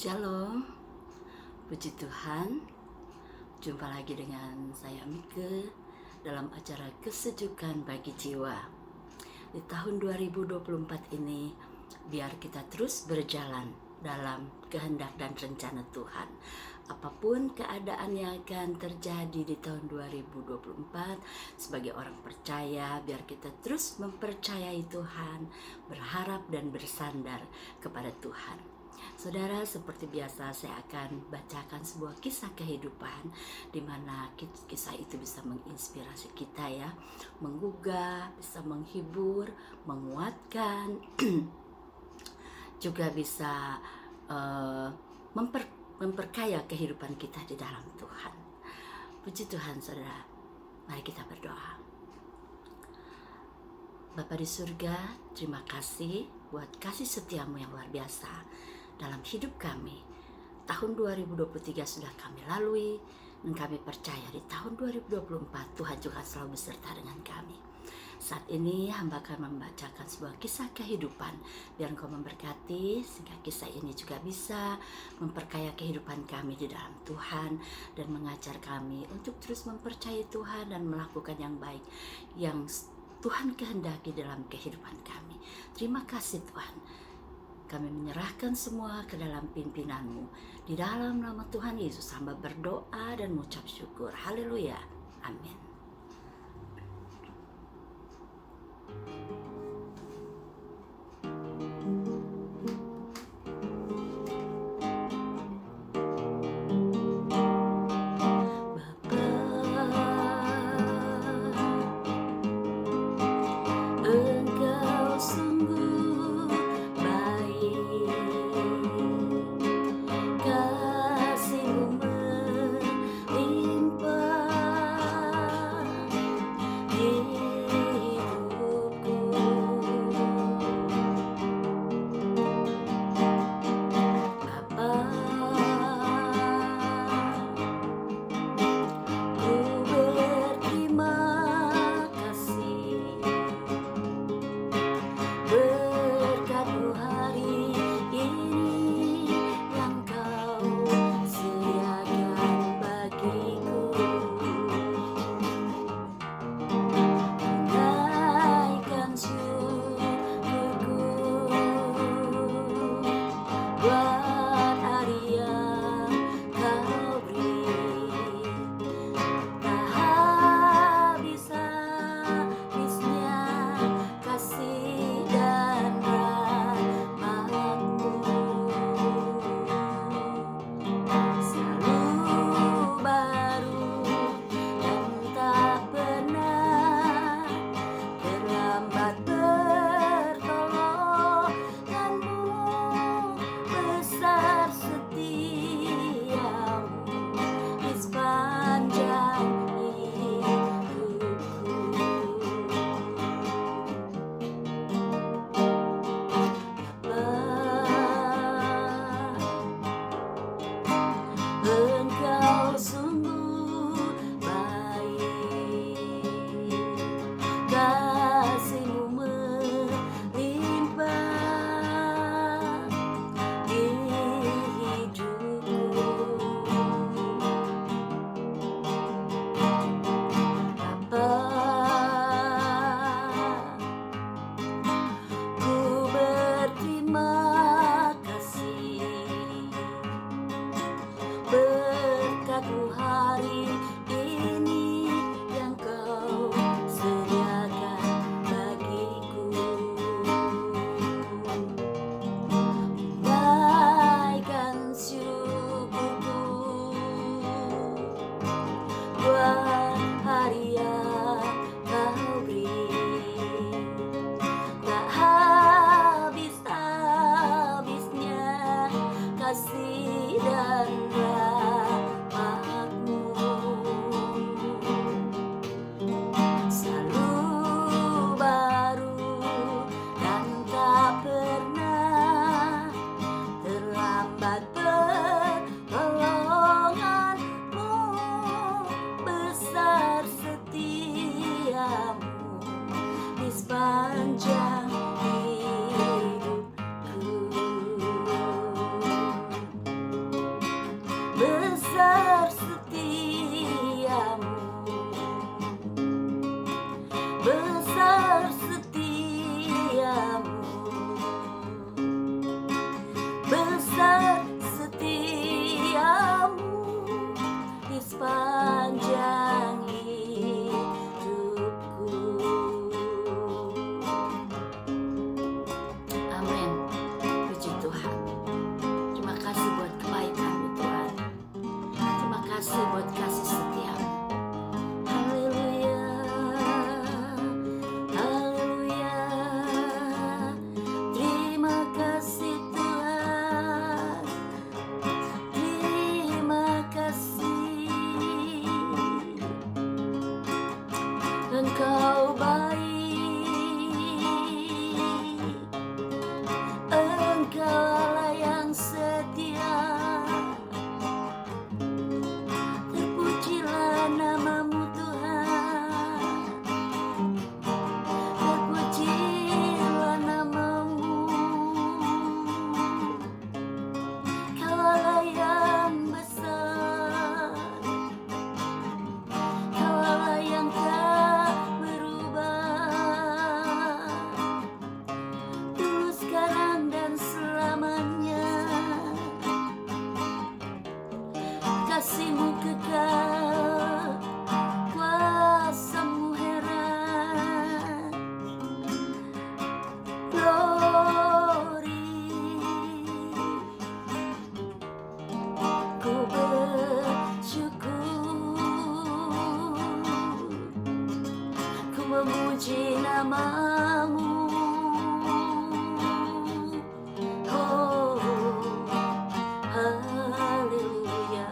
Shalom, puji Tuhan. Jumpa lagi dengan saya Mike dalam acara Kesejukan Bagi Jiwa. Di tahun 2024 ini, biar kita terus berjalan dalam kehendak dan rencana Tuhan. Apapun keadaan yang akan terjadi di tahun 2024, sebagai orang percaya, biar kita terus mempercayai Tuhan, berharap dan bersandar kepada Tuhan. Saudara, seperti biasa saya akan bacakan sebuah kisah kehidupan di mana kisah itu bisa menginspirasi kita ya, menggugah, bisa menghibur, menguatkan, juga bisa memperkaya kehidupan kita di dalam Tuhan. Puji Tuhan saudara, mari kita berdoa. Bapa di surga, terima kasih buat kasih setiamu yang luar biasa dalam hidup kami. Tahun 2023 sudah kami lalui, dan kami percaya di tahun 2024 Tuhan juga selalu beserta dengan kami. Saat ini hamba akan membacakan sebuah kisah kehidupan, biar Engkau memberkati sehingga kisah ini juga bisa memperkaya kehidupan kami di dalam Tuhan, dan mengajar kami untuk terus mempercayai Tuhan dan melakukan yang baik yang Tuhan kehendaki dalam kehidupan kami. Terima kasih Tuhan. Kami menyerahkan semua ke dalam pimpinan-Mu. Di dalam nama Tuhan Yesus hamba berdoa dan mengucap syukur. Haleluya. Amin. Sepanjang hidupku kasih buat kasih setiamu. Haleluya, haleluya. Terima kasih Tuhan, terima kasih. Engkau baik, Engkau Allah yang setia. Terpujilah namamu Tuhan, terpujilah namamu. Kau Allah yang besar, Kau Allah yang tak berubah, dulu sekarang dan selamanya. Kasih-Mu kekal, kuasa-Mu heran. Glory, ku bersyukur, ku memuji namamu. Oh, haleluya.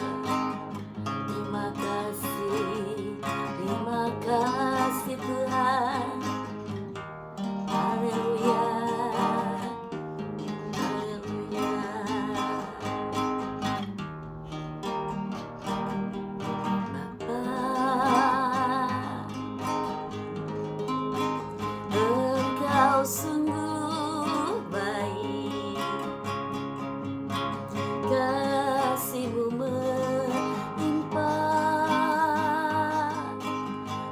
Terima kasih Tuhan. Haleluya, haleluya. Bapa, Engkau sungguh baik, kasih-Mu melimpah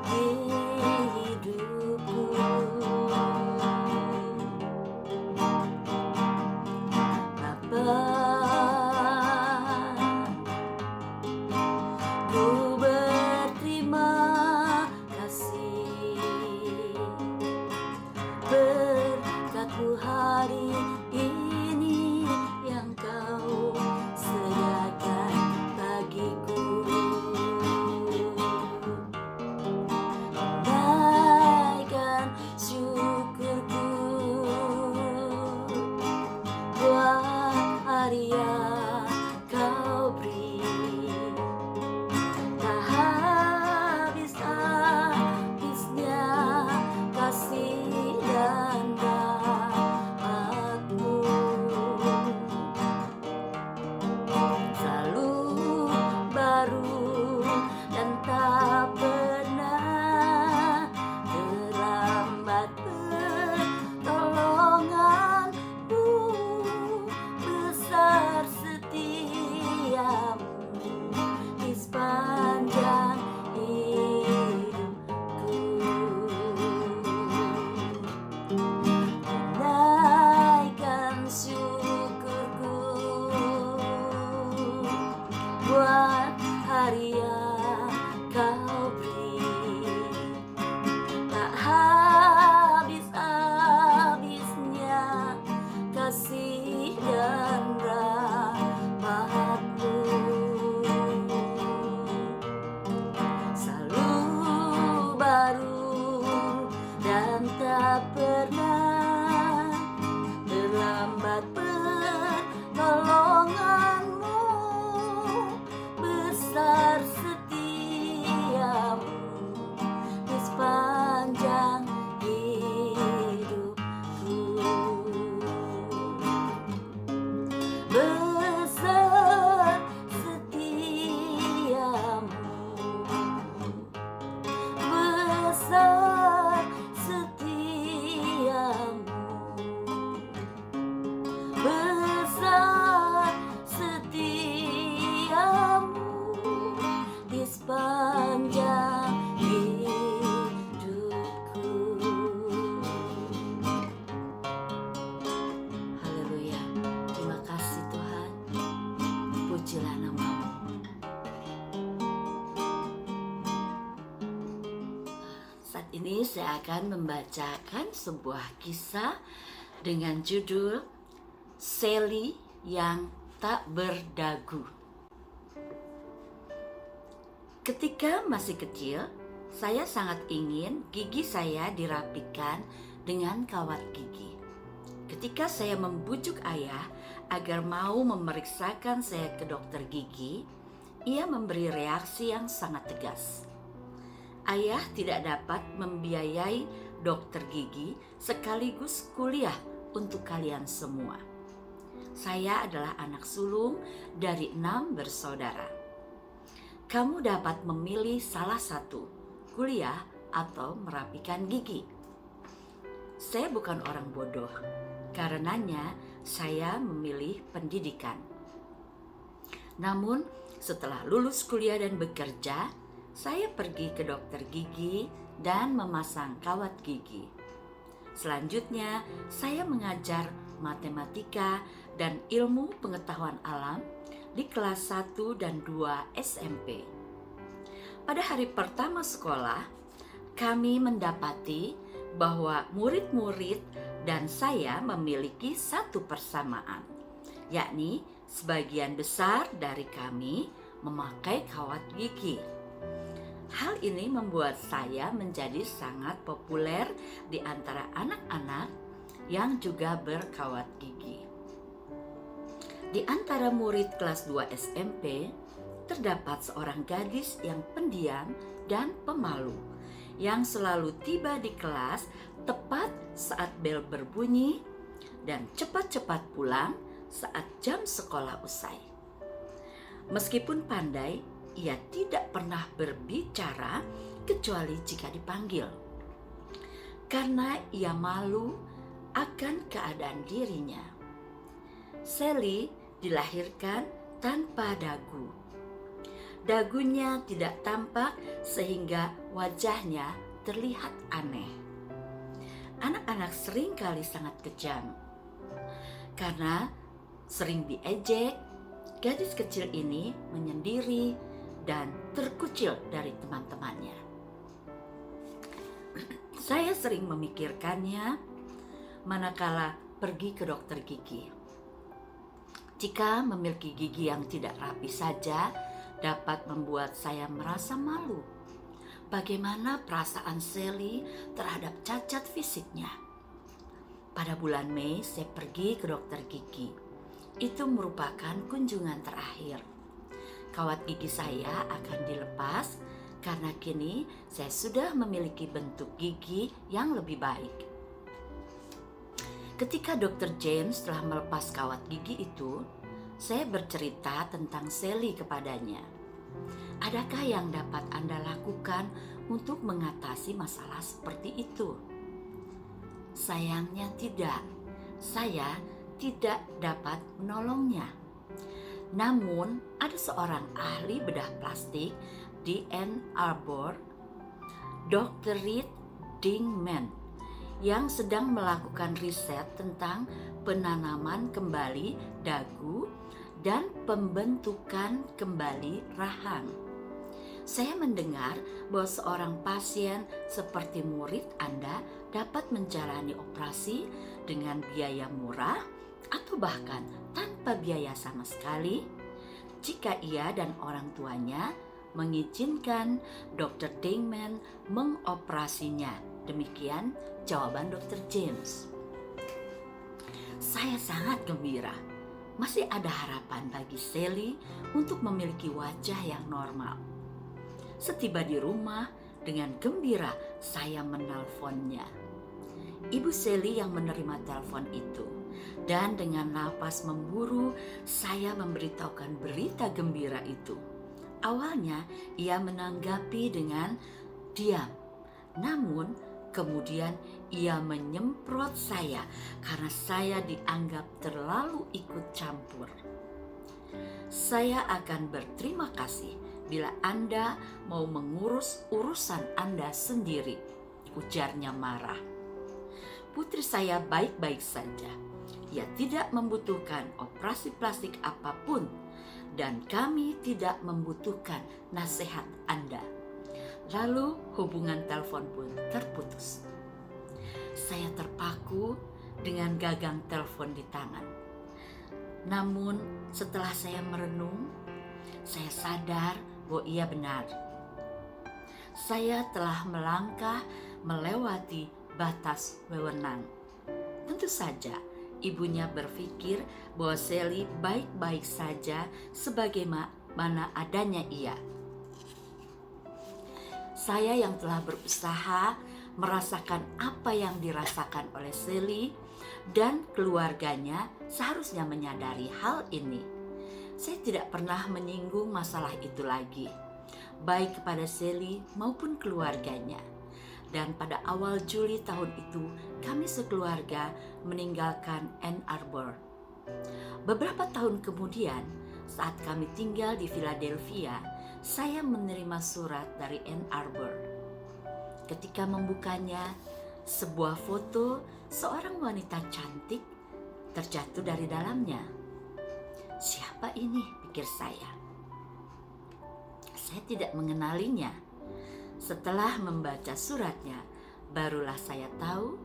di hidupku. Bapa, ku berterima kasih berkat-Mu hari ini yang Kau sediakan bagiku. Naikkan syukurku buat hari yang Kau beri. Tak habis-habisnya kasih dan rahmat-Mu, selalu baru dan tak pernah terlambat. Pertolongan-Mu besar setiamu di sepanjang hidupku. Naikkan syukurku buat hari yang Kau beri. Tak habis-habisnya kasih dan rahmat-Mu, selalu baru dan tak pernah terlambat. Pertolongan-Mu besar setiamu di sepanjang hidupku. Besar setiamu, besar setiamu, besar setiamu di sepanjang hidupku. Haleluya, terima kasih Tuhan. Pujilah namamu. Saat ini saya akan membacakan sebuah kisah dengan judul Sally yang tak berdagu. Ketika masih kecil, saya sangat ingin gigi saya dirapikan dengan kawat gigi. Ketika saya membujuk ayah agar mau memeriksakan saya ke dokter gigi, ia memberi reaksi yang sangat tegas. Ayah tidak dapat membiayai dokter gigi sekaligus kuliah untuk kalian semua. Saya adalah anak sulung dari 6 bersaudara. Kamu dapat memilih salah satu, kuliah atau merapikan gigi. Saya bukan orang bodoh, karenanya saya memilih pendidikan. Namun, setelah lulus kuliah dan bekerja, saya pergi ke dokter gigi dan memasang kawat gigi. Selanjutnya, saya mengajar matematika dan ilmu pengetahuan alam di kelas 1 dan 2 SMP. Pada hari pertama sekolah, kami mendapati bahwa murid-murid dan saya memiliki satu persamaan, yakni sebagian besar dari kami memakai kawat gigi. Hal ini membuat saya menjadi sangat populer di antara anak-anak yang juga berkawat gigi. Di antara murid kelas 2 SMP, terdapat seorang gadis yang pendiam dan pemalu, yang selalu tiba di kelas tepat saat bel berbunyi dan cepat-cepat pulang saat jam sekolah usai. Meskipun pandai, ia tidak pernah berbicara kecuali jika dipanggil, karena ia malu akan keadaan dirinya. Sally dilahirkan tanpa dagu. Dagunya tidak tampak sehingga wajahnya terlihat aneh. Anak-anak seringkali sangat kejam. Karena sering diejek, gadis kecil ini menyendiri dan terkucil dari teman-temannya. Saya sering memikirkannya manakala pergi ke dokter gigi. Jika memiliki gigi yang tidak rapi saja dapat membuat saya merasa malu. Bagaimana perasaan Sally terhadap cacat fisiknya? Pada bulan Mei saya pergi ke dokter gigi. Itu merupakan kunjungan terakhir. Kawat gigi saya akan dilepas karena kini saya sudah memiliki bentuk gigi yang lebih baik. Ketika Dr. James telah melepas kawat gigi itu, saya bercerita tentang Sally kepadanya. Adakah yang dapat Anda lakukan untuk mengatasi masalah seperti itu? Sayangnya tidak. Saya tidak dapat menolongnya. Namun, ada seorang ahli bedah plastik di Ann Arbor, Dr. Reed Dingman, yang sedang melakukan riset tentang penanaman kembali dagu dan pembentukan kembali rahang. Saya mendengar bahwa seorang pasien seperti murid Anda dapat menjalani operasi dengan biaya murah atau bahkan tanpa biaya sama sekali jika ia dan orang tuanya mengizinkan Dr. Dingman mengoperasinya. Demikian jawaban Dr. James. Saya sangat gembira. Masih ada harapan bagi Sally untuk memiliki wajah yang normal. Setiba di rumah, dengan gembira saya menelponnya. Ibu Sally yang menerima telepon itu. Dan dengan napas memburu, saya memberitahukan berita gembira itu. Awalnya ia menanggapi dengan diam. Namun kemudian ia menyemprot saya karena saya dianggap terlalu ikut campur. Saya akan berterima kasih bila Anda mau mengurus urusan Anda sendiri, ujarnya marah. Putri saya baik-baik saja. Ia tidak membutuhkan operasi plastik apapun dan kami tidak membutuhkan nasihat Anda. Lalu hubungan telepon pun terputus. Saya terpaku dengan gagang telepon di tangan. Namun setelah saya merenung, saya sadar bahwa ia benar. saya telah melangkah melewati batas wewenang. Tentu saja, ibunya berpikir bahwa Sally baik-baik saja sebagaimana adanya ia. Saya yang telah berusaha merasakan apa yang dirasakan oleh Sally dan keluarganya seharusnya menyadari hal ini. Saya tidak pernah menyinggung masalah itu lagi, baik kepada Sally maupun keluarganya. Dan pada awal Juli tahun itu, kami sekeluarga meninggalkan Ann Arbor. Beberapa tahun kemudian, saat kami tinggal di Philadelphia, saya menerima surat dari Ann Arbor. Ketika membukanya, sebuah foto seorang wanita cantik terjatuh dari dalamnya. Siapa ini, pikir saya. Saya tidak mengenalinya. Setelah membaca suratnya, barulah saya tahu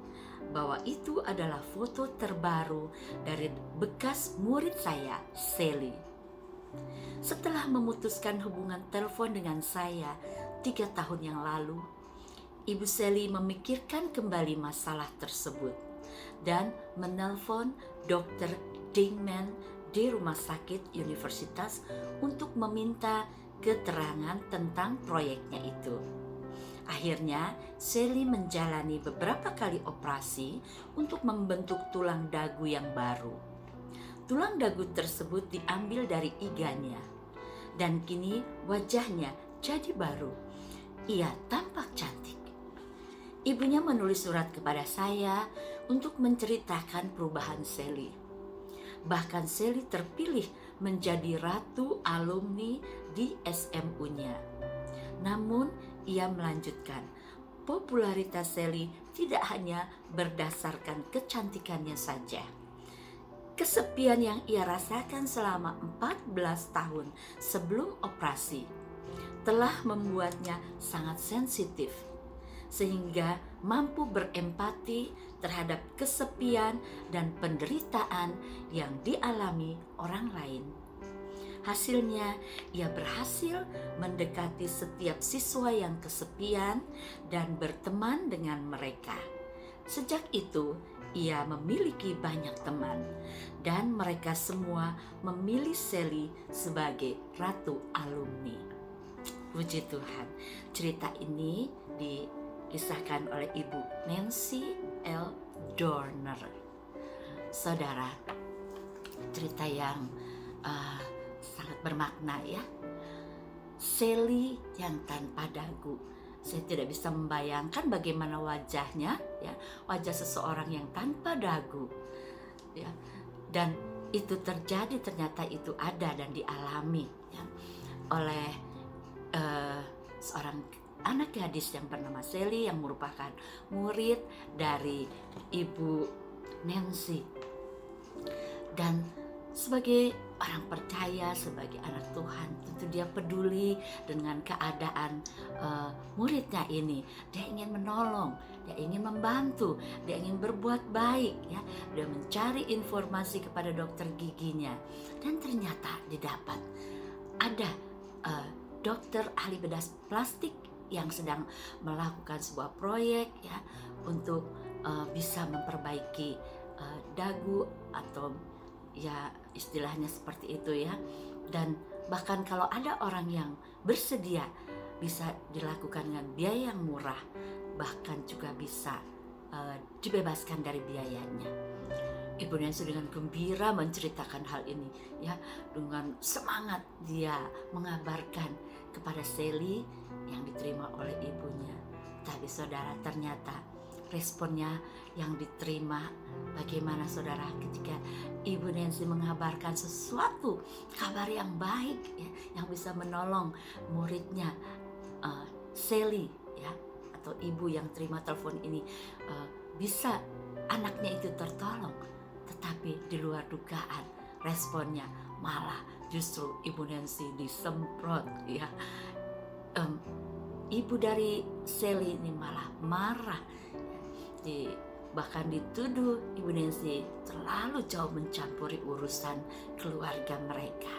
bahwa itu adalah foto terbaru dari bekas murid saya, Sally. Setelah memutuskan hubungan telepon dengan saya 3 tahun yang lalu, Ibu Sally memikirkan kembali masalah tersebut dan menelpon Dr. Dingman di rumah sakit universitas untuk meminta keterangan tentang proyeknya itu. Akhirnya, Sally menjalani beberapa kali operasi untuk membentuk tulang dagu yang baru. Tulang dagu tersebut diambil dari iganya, dan kini wajahnya jadi baru. Ia tampak cantik. Ibunya menulis surat kepada saya untuk menceritakan perubahan Sally. Bahkan Sally terpilih menjadi ratu alumni di SMU-nya. Namun, ia melanjutkan, popularitas Sally tidak hanya berdasarkan kecantikannya saja. Kesepian yang ia rasakan selama 14 tahun sebelum operasi telah membuatnya sangat sensitif, sehingga mampu berempati terhadap kesepian dan penderitaan yang dialami orang lain. Hasilnya, ia berhasil mendekati setiap siswa yang kesepian dan berteman dengan mereka. Sejak itu, ia memiliki banyak teman, dan mereka semua memilih Sally sebagai ratu alumni. Puji Tuhan, cerita ini dikisahkan oleh Ibu Nancy L. Dorner. Saudara, cerita yang sangat bermakna ya. Sally yang tanpa dagu. Saya tidak bisa membayangkan bagaimana wajahnya ya, wajah seseorang yang tanpa dagu ya. Dan itu terjadi, ternyata itu ada dan dialami ya, oleh seorang anak gadis yang bernama Sally yang merupakan murid dari Ibu Nancy. Dan sebagai orang percaya, sebagai anak Tuhan, tentu dia peduli dengan keadaan muridnya ini. Dia ingin menolong, dia ingin membantu, dia ingin berbuat baik ya. Dia mencari informasi kepada dokter giginya, dan ternyata didapat ada dokter ahli bedah plastik yang sedang melakukan sebuah proyek ya untuk bisa memperbaiki dagu atau ya istilahnya seperti itu ya. Dan bahkan kalau ada orang yang bersedia, bisa dilakukan dengan biaya yang murah, bahkan juga bisa dibebaskan dari biayanya. Ibu Nancy dengan gembira menceritakan hal ini ya, dengan semangat dia mengabarkan kepada Sally yang diterima oleh ibunya. Tapi saudara, ternyata responnya yang diterima bagaimana saudara ketika Ibu Nancy mengabarkan sesuatu kabar yang baik ya, yang bisa menolong muridnya Sally ya, atau ibu yang terima telepon ini bisa anaknya itu tertolong. Tetapi di luar dugaan responnya malah justru Ibu Nancy disemprot ya. Ibu dari Sally ini malah marah, bahkan dituduh Ibu Nancy terlalu jauh mencampuri urusan keluarga mereka.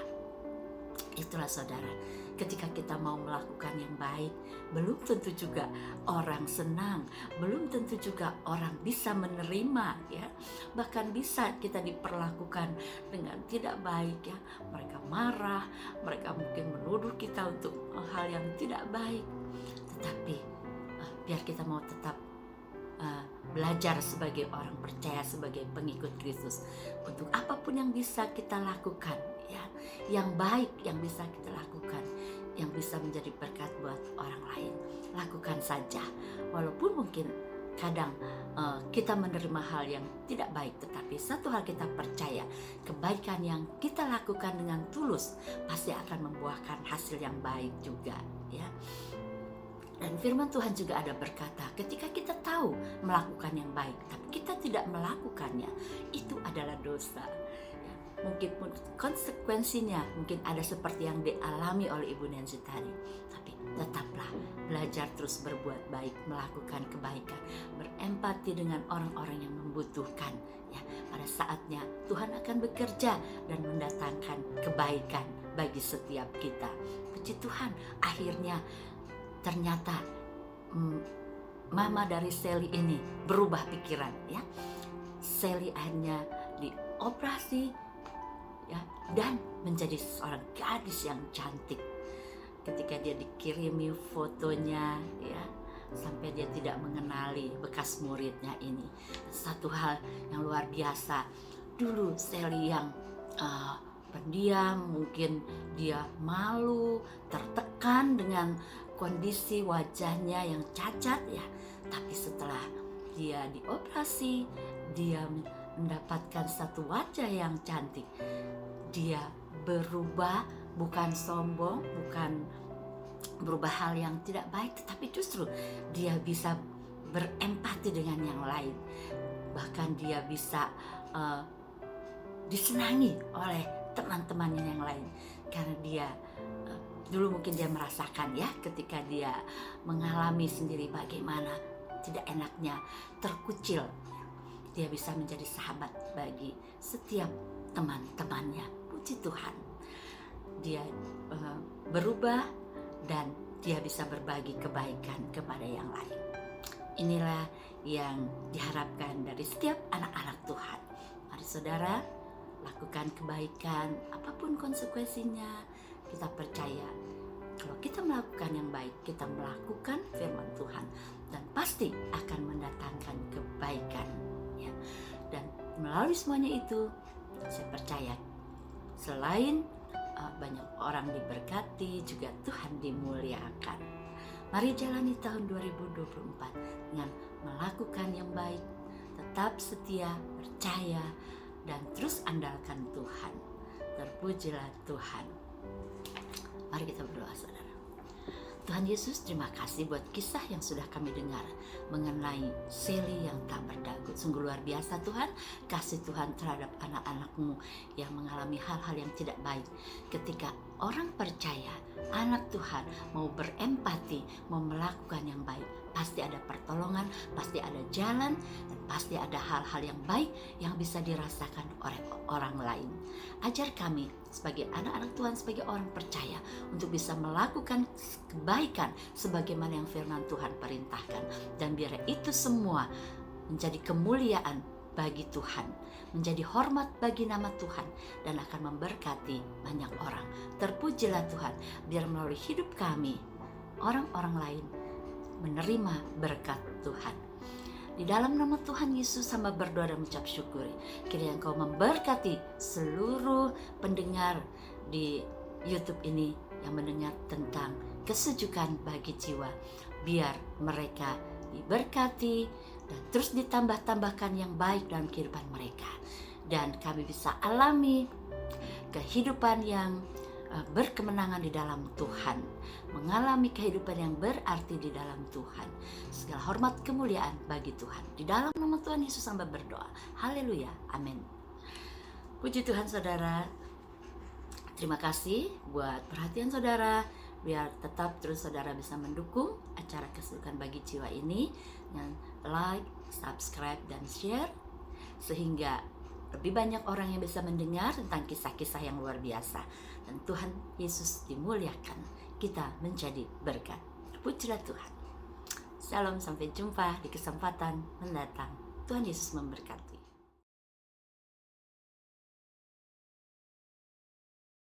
Itulah saudara, ketika kita mau melakukan yang baik, belum tentu juga orang senang, belum tentu juga orang bisa menerima ya. Bahkan bisa kita diperlakukan dengan tidak baik ya. Mereka marah, mereka mungkin menuduh kita untuk hal yang tidak baik. Tetapi biar kita mau tetap belajar sebagai orang percaya, sebagai pengikut Kristus, untuk apapun yang bisa kita lakukan ya, yang baik yang bisa kita lakukan, yang bisa menjadi berkat buat orang lain, lakukan saja. Walaupun mungkin kadang kita menerima hal yang tidak baik, tetapi satu hal kita percaya, kebaikan yang kita lakukan dengan tulus pasti akan membuahkan hasil yang baik juga ya. Dan firman Tuhan juga ada berkata, ketika kita tahu melakukan yang baik, tapi kita tidak melakukannya, itu adalah dosa. Ya, mungkin pun konsekuensinya mungkin ada seperti yang dialami oleh Ibu Nancy tadi. Tapi tetaplah belajar terus berbuat baik, melakukan kebaikan, berempati dengan orang-orang yang membutuhkan. Ya, pada saatnya Tuhan akan bekerja dan mendatangkan kebaikan bagi setiap kita. Puji Tuhan, akhirnya ternyata mama dari Sally ini berubah pikiran ya. Sally akhirnya dioperasi ya, dan menjadi seorang gadis yang cantik. Ketika dia dikirimi fotonya ya, sampai dia tidak mengenali bekas muridnya ini. Satu hal yang luar biasa. Dulu Sally yang pendiam, mungkin dia malu, tertekan dengan kondisi wajahnya yang cacat ya. Tapi setelah dia dioperasi, dia mendapatkan satu wajah yang cantik. Dia berubah, bukan sombong, bukan berubah hal yang tidak baik, tetapi justru dia bisa berempati dengan yang lain. Bahkan dia bisa disenangi oleh teman-temannya yang lain, karena dia dulu mungkin dia merasakan ya, ketika dia mengalami sendiri bagaimana tidak enaknya terkucil, dia bisa menjadi sahabat bagi setiap teman-temannya. Puji Tuhan, dia berubah dan dia bisa berbagi kebaikan kepada yang lain. Inilah yang diharapkan dari setiap anak-anak Tuhan. Mari saudara, lakukan kebaikan apapun konsekuensinya. Kita percaya kalau kita melakukan yang baik, kita melakukan firman Tuhan, dan pasti akan mendatangkan kebaikan ya. Dan melalui semuanya itu, saya percaya selain banyak orang diberkati, juga Tuhan dimuliakan. Mari jalani tahun 2024 dengan melakukan yang baik, tetap setia, percaya, dan terus andalkan Tuhan. Terpujilah Tuhan. Mari kita berdoa saudara. Tuhan Yesus, terima kasih buat kisah yang sudah kami dengar mengenai Sally yang tak berdagu. Sungguh luar biasa Tuhan, kasih Tuhan terhadap anak-anak-Mu yang mengalami hal-hal yang tidak baik. Ketika orang percaya, anak Tuhan mau berempati, mau melakukan yang baik, pasti ada pertolongan, pasti ada jalan, dan pasti ada hal-hal yang baik yang bisa dirasakan oleh orang lain. Ajar kami sebagai anak-anak Tuhan, sebagai orang percaya, untuk bisa melakukan kebaikan sebagaimana yang firman Tuhan perintahkan. Dan biar itu semua menjadi kemuliaan bagi Tuhan, menjadi hormat bagi nama Tuhan, dan akan memberkati banyak orang. Terpujilah Tuhan, biar melalui hidup kami, orang-orang lain menerima berkat Tuhan. Di dalam nama Tuhan Yesus hamba berdoa dan mengucap syukur. Kiranya Engkau memberkati seluruh pendengar di YouTube ini yang mendengar tentang kesejukan bagi jiwa. Biar mereka diberkati dan terus ditambah-tambahkan yang baik dalam kehidupan mereka. Dan kami bisa alami kehidupan yang berkemenangan di dalam Tuhan, mengalami kehidupan yang berarti di dalam Tuhan. Segala hormat kemuliaan bagi Tuhan. Di dalam nama Tuhan Yesus hamba berdoa. Haleluya, amin. Puji Tuhan saudara. Terima kasih buat perhatian saudara. Biar tetap terus saudara bisa mendukung acara kesejukan bagi jiwa ini dengan like, subscribe, dan share, sehingga lebih banyak orang yang bisa mendengar tentang kisah-kisah yang luar biasa. Dan Tuhan Yesus dimuliakan, kita menjadi berkat. Pujilah Tuhan. Shalom, sampai jumpa di kesempatan mendatang. Tuhan Yesus memberkati.